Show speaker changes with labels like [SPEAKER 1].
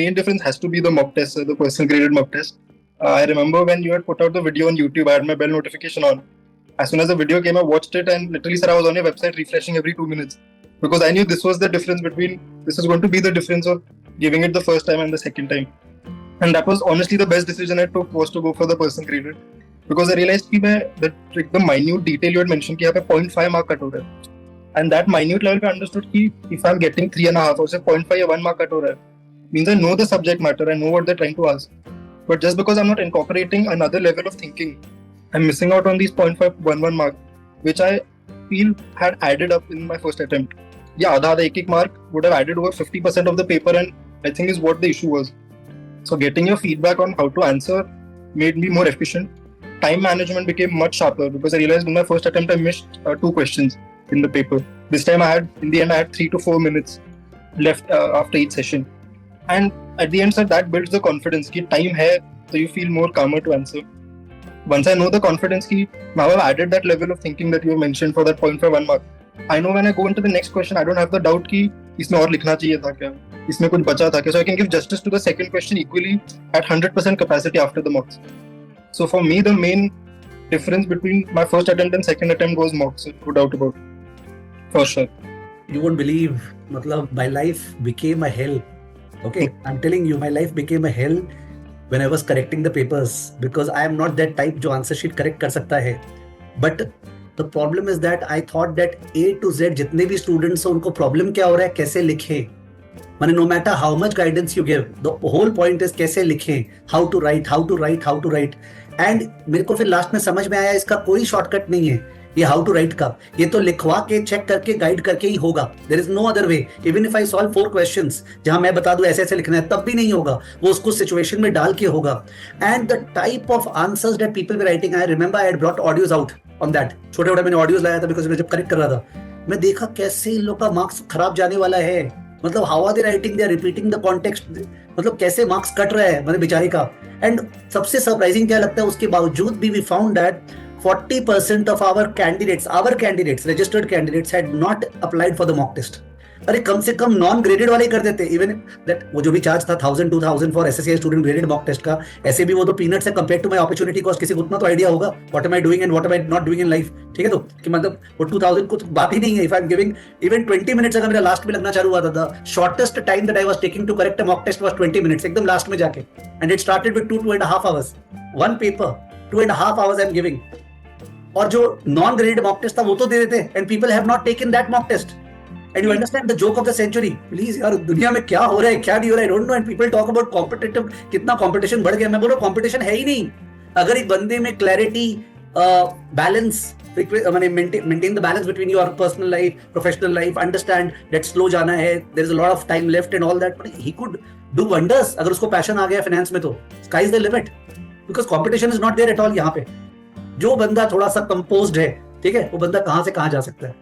[SPEAKER 1] main difference has to be the mock test, the personal graded mock test. I remember when you had put out the video on YouTube, I had my bell notification on. As soon as the video came, I watched it, and literally, sir, I was on your website refreshing every 2 minutes because I knew this was the difference between, this is going to be the difference of giving it the first time and the second time. And that was honestly the best decision I took, was to go for the person graded, because I realized that the minute detail you had mentioned कि यहाँ पे 0.5 mark cut हो रहा है, and that minute level पे understood कि if I'm getting 3.5 or say 0.5 या 1 mark cut हो रहा है, means I know the subject matter, I know what they're trying to ask. But just because I'm not incorporating another level of thinking, I'm missing out on these 0.511 mark, which I feel had added up in my first attempt. Yeah, आधा एक mark would have added over 50% of the paper, and I think is what the issue was. So getting your feedback on how to answer made me more efficient. Time management became much sharper because I realized in my first attempt I missed 2 questions in the paper. This time I had 3 to 4 minutes left after each session. And at the end, sir, that builds the confidence कि time है, so you feel more calmer to answer. Once I know the confidence कि now I've added that level of thinking that you mentioned for that 0.51 mark, I know when I go into the next question, I don't have the doubt कि इसमें और लिखना चाहिए था क्या, इसमें कुछ बचा था क्या, so I can give justice to the second question equally at 100% capacity after the mocks. So for me, the main difference between my first attempt and second attempt was mocks, no doubt about it. For sure.
[SPEAKER 2] You won't believe, my life became a hell. Okay, I'm telling you, my life became a hell when I was correcting the papers, because I am not that type जो answer sheet correct कर सकता है. But the problem is that I thought that A to Z जितने भी students हैं उनको problem क्या हो रहा है, कैसे लिखें. माने no matter how much guidance you give, the whole point is कैसे लिखें, how to write. And मेरे को फिर लास्ट में समझ में आया इसका कोई शॉर्टकट नहीं है ये हाउ टू राइट का, ये तो लिखवा के चेक करके गाइड करके ही होगा. There is no other way. Even if I solve 4 questions जहां मैं बता दूं ऐसे ऐसे लिखना है, तब भी नहीं होगा, वो उसको सिचुएशन में डाल के होगा. And the type of answers that people were writing, I remember I had brought audios out on that. छोटे मैंने ऑडियोज लाया था बिकॉज मैं जब करेक्ट कर रहा था, मैं देखा कैसे इन लोग का मार्क्स खराब जाने वाला है. मतलब how are they writing, they are repeating the context, मतलब कैसे मार्क्स कट रहा है मतलब बेचारे का. एंड सबसे सरप्राइजिंग क्या लगता है, उसके बावजूद भी we found that 40% of our candidates, registered candidates had not applied for the mock test. अरे कम से कम नॉन ग्रेडेड वाले कर देते. इवन दैट वो जो भी चार्ज था 1000-2000 for SSC student graded mock test का, ऐसे भी वो तो पीनट्स है compare to my opportunity cost. किसी को उतना तो आइडिया होगा what am I doing and what am I not doing in life. ठीक है, तो कि मतलब वो 2000 को तो बात ही नहीं है. If I am giving even 20 minutes अगर मेरा लास्ट में लगना चालू हुआ था, the shortest time that I was taking to correct a mock test was 20 minutes, एकदम लास्ट में जाके. And it started with 2.5 hours one paper, 2.5 hours I am giving. और जो नॉन ग्रेडेड मॉक टेस्ट था वो तो दे देते, and people have not taken that mock test. And you understand the joke of the century. Please यार, दुनिया में क्या हो रहा है क्या नहीं हो रहा है, I don't know. And people talk about competitive, कितना कॉम्पिटिशन बढ़ गया. मैं बोल रहा हूं कॉम्पिटिशन है ही नहीं. अगर एक बंदे में क्लैरिटी, बैलेंस, माने maintain the balance between your personal life, professional life, understand that slow जाना है, there is a lot of time left and all that, he could do wonders. अगर उसको पैशन आ गया फाइनेंस में तो sky is the limit, because competition is not there at all. यहाँ पे जो बंदा थोड़ा सा कंपोज्ड है, ठीक है, वो बंदा कहां से कहां जा सकता है.